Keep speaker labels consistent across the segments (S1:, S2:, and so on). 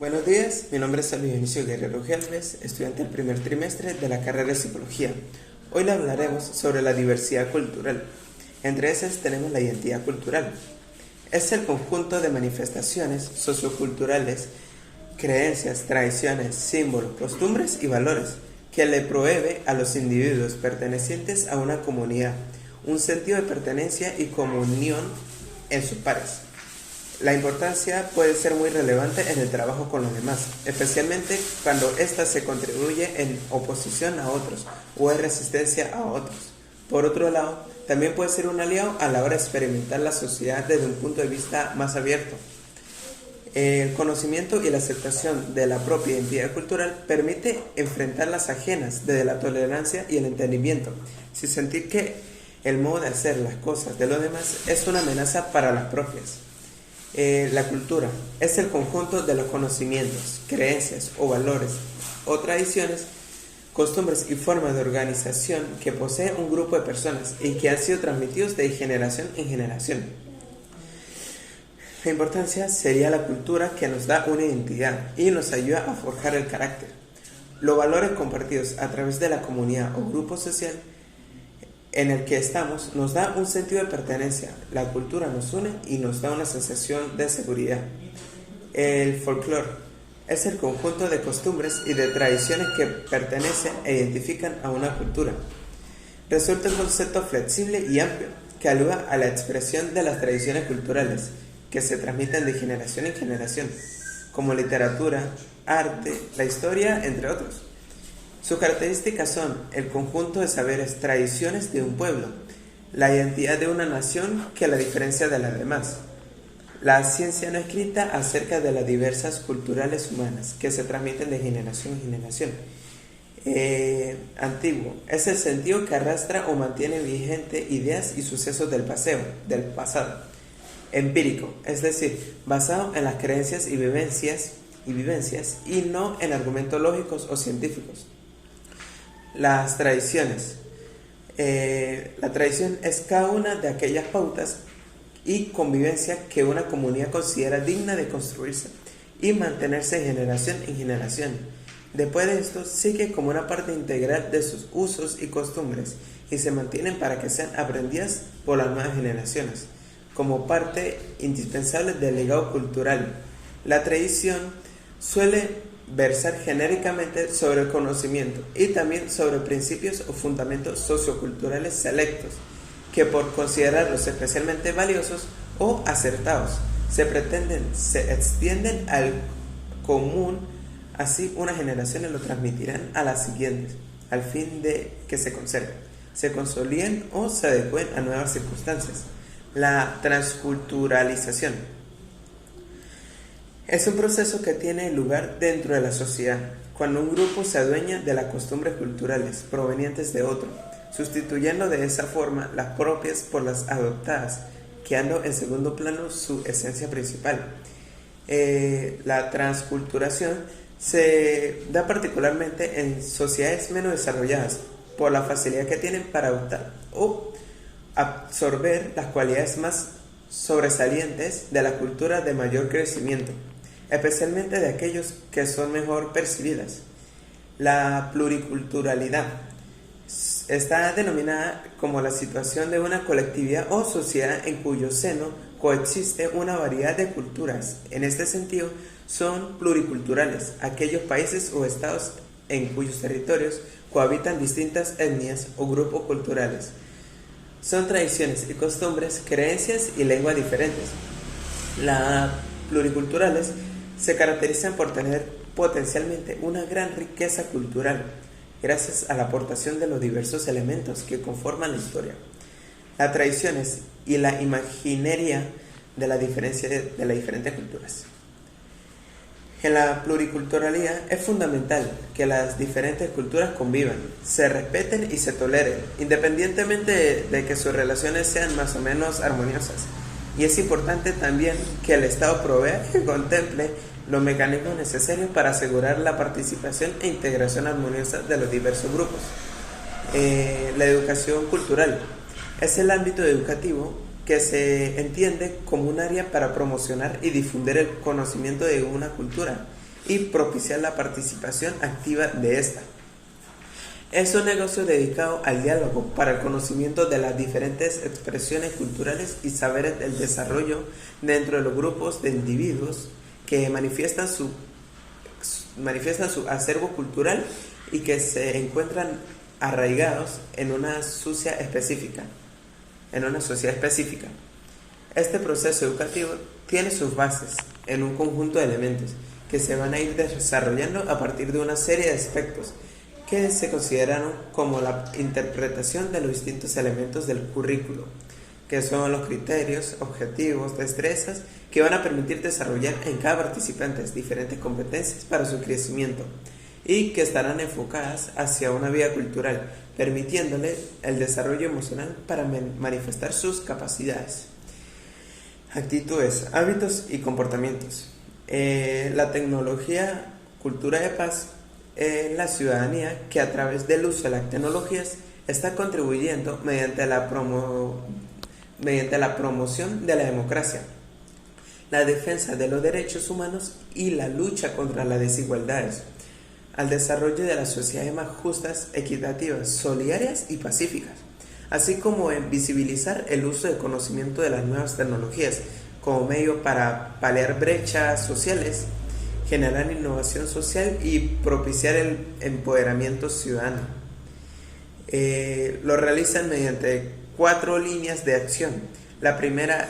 S1: Buenos días, mi nombre es Luis Inicio Guerrero Gelves, estudiante del primer trimestre de la carrera de Psicología. Hoy le hablaremos sobre la diversidad cultural. Entre esas tenemos la identidad cultural. Es el conjunto de manifestaciones socioculturales, creencias, tradiciones, símbolos, costumbres y valores que le provee a los individuos pertenecientes a una comunidad un sentido de pertenencia y comunión en sus pares. La importancia puede ser muy relevante en el trabajo con los demás, especialmente cuando ésta se contribuye en oposición a otros o en resistencia a otros. Por otro lado, también puede ser un aliado a la hora de experimentar la sociedad desde un punto de vista más abierto. El conocimiento y la aceptación de la propia identidad cultural permite enfrentar las ajenas desde la tolerancia y el entendimiento, sin sentir que el modo de hacer las cosas de los demás es una amenaza para las propias. La cultura es el conjunto de los conocimientos, creencias o valores o tradiciones, costumbres y formas de organización que posee un grupo de personas y que han sido transmitidos de generación en generación. La importancia sería la cultura que nos da una identidad y nos ayuda a forjar el carácter. Los valores compartidos a través de la comunidad o grupo social en el que estamos nos da un sentido de pertenencia. La cultura nos une y nos da una sensación de seguridad. El folclore es el conjunto de costumbres y de tradiciones que pertenecen e identifican a una cultura. Resulta un concepto flexible y amplio que aluda a la expresión de las tradiciones culturales que se transmiten de generación en generación, como literatura, arte, la historia, entre otros. Sus características son el conjunto de saberes, tradiciones de un pueblo, la identidad de una nación que la diferencia de las demás, la ciencia no escrita acerca de las diversas culturales humanas que se transmiten de generación en generación. Antiguo es el sentido que arrastra o mantiene vigente ideas y sucesos del pasado. Empírico, es decir, basado en las creencias y vivencias y no en argumentos lógicos o científicos. Las tradiciones. La tradición es cada una de aquellas pautas y convivencia que una comunidad considera digna de construirse y mantenerse de generación en generación. Después de esto, sigue como una parte integral de sus usos y costumbres y se mantienen para que sean aprendidas por las nuevas generaciones, como parte indispensable del legado cultural. La tradición suele versar genéricamente sobre el conocimiento y también sobre principios o fundamentos socioculturales selectos que por considerarlos especialmente valiosos o acertados se extienden al común. Así unas generaciones lo transmitirán a las siguientes al fin de que se conserven, se consoliden o se adecúen a nuevas circunstancias. La transculturalización es un proceso que tiene lugar dentro de la sociedad, cuando un grupo se adueña de las costumbres culturales provenientes de otro, sustituyendo de esa forma las propias por las adoptadas, quedando en segundo plano su esencia principal. La transculturación se da particularmente en sociedades menos desarrolladas, por la facilidad que tienen para adoptar o absorber las cualidades más sobresalientes de la cultura de mayor crecimiento, especialmente de aquellos que son mejor percibidas. La pluriculturalidad está denominada como la situación de una colectividad o sociedad en cuyo seno coexiste una variedad de culturas. En este sentido, son pluriculturales aquellos países o estados en cuyos territorios cohabitan distintas etnias o grupos culturales. Son tradiciones y costumbres, creencias y lenguas diferentes. Las pluriculturales se caracterizan por tener potencialmente una gran riqueza cultural, gracias a la aportación de los diversos elementos que conforman la historia, las tradiciones y la imaginería de las diferentes culturas. En la pluriculturalidad es fundamental que las diferentes culturas convivan, se respeten y se toleren, independientemente de que sus relaciones sean más o menos armoniosas. Y es importante también que el Estado provea y contemple los mecanismos necesarios para asegurar la participación e integración armoniosa de los diversos grupos. La educación cultural es el ámbito educativo que se entiende como un área para promocionar y difundir el conocimiento de una cultura y propiciar la participación activa de esta. Es un negocio dedicado al diálogo para el conocimiento de las diferentes expresiones culturales y saberes del desarrollo dentro de los grupos de individuos que manifiestan su acervo cultural y que se encuentran arraigados en una sociedad específica. Este proceso educativo tiene sus bases en un conjunto de elementos que se van a ir desarrollando a partir de una serie de aspectos que se consideraron como la interpretación de los distintos elementos del currículo, que son los criterios, objetivos, destrezas que van a permitir desarrollar en cada participante diferentes competencias para su crecimiento y que estarán enfocadas hacia una vida cultural, permitiéndole el desarrollo emocional para manifestar sus capacidades. Actitudes, hábitos y comportamientos. La tecnología, cultura de paz, la ciudadanía que a través del uso de las tecnologías está contribuyendo mediante la promoción de la democracia, la defensa de los derechos humanos y la lucha contra las desigualdades, al desarrollo de las sociedades más justas, equitativas, solidarias y pacíficas, así como en visibilizar el uso del conocimiento de las nuevas tecnologías como medio para paliar brechas sociales, generar innovación social y propiciar el empoderamiento ciudadano. Lo realizan mediante 4 líneas de acción. La primera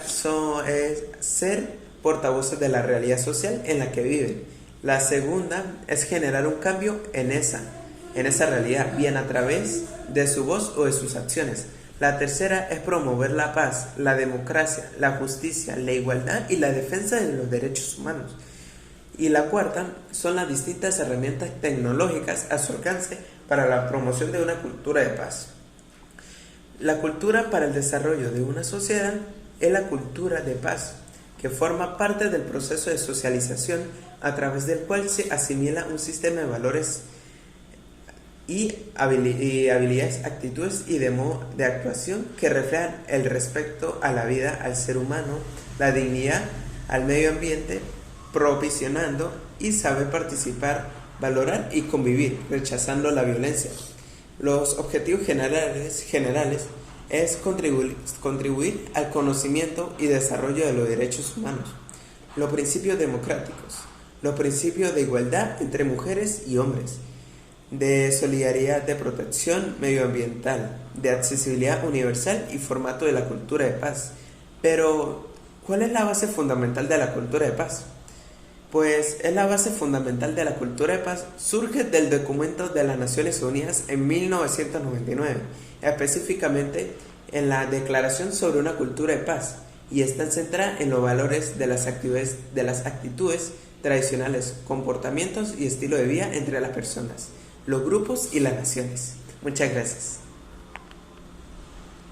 S1: es ser portavoces de la realidad social en la que viven. La segunda es generar un cambio en esa realidad, bien a través de su voz o de sus acciones. La tercera es promover la paz, la democracia, la justicia, la igualdad y la defensa de los derechos humanos. Y la cuarta son las distintas herramientas tecnológicas a su alcance para la promoción de una cultura de paz. La cultura para el desarrollo de una sociedad es la cultura de paz, que forma parte del proceso de socialización a través del cual se asimila un sistema de valores y habilidades, actitudes y de modo de actuación que reflejan el respeto a la vida, al ser humano, la dignidad, al medio ambiente, propiciando y saber participar, valorar y convivir, rechazando la violencia. Los objetivos generales es contribuir al conocimiento y desarrollo de los derechos humanos, los principios democráticos, los principios de igualdad entre mujeres y hombres, de solidaridad, de protección medioambiental, de accesibilidad universal y formato de la cultura de paz. Pero, ¿cuál es la base fundamental de la cultura de paz? Pues es la base fundamental de la cultura de paz, surge del documento de las Naciones Unidas en 1999, específicamente en la Declaración sobre una cultura de paz, y está centrada en los valores de las actitudes tradicionales, comportamientos y estilo de vida entre las personas, los grupos y las naciones. Muchas gracias.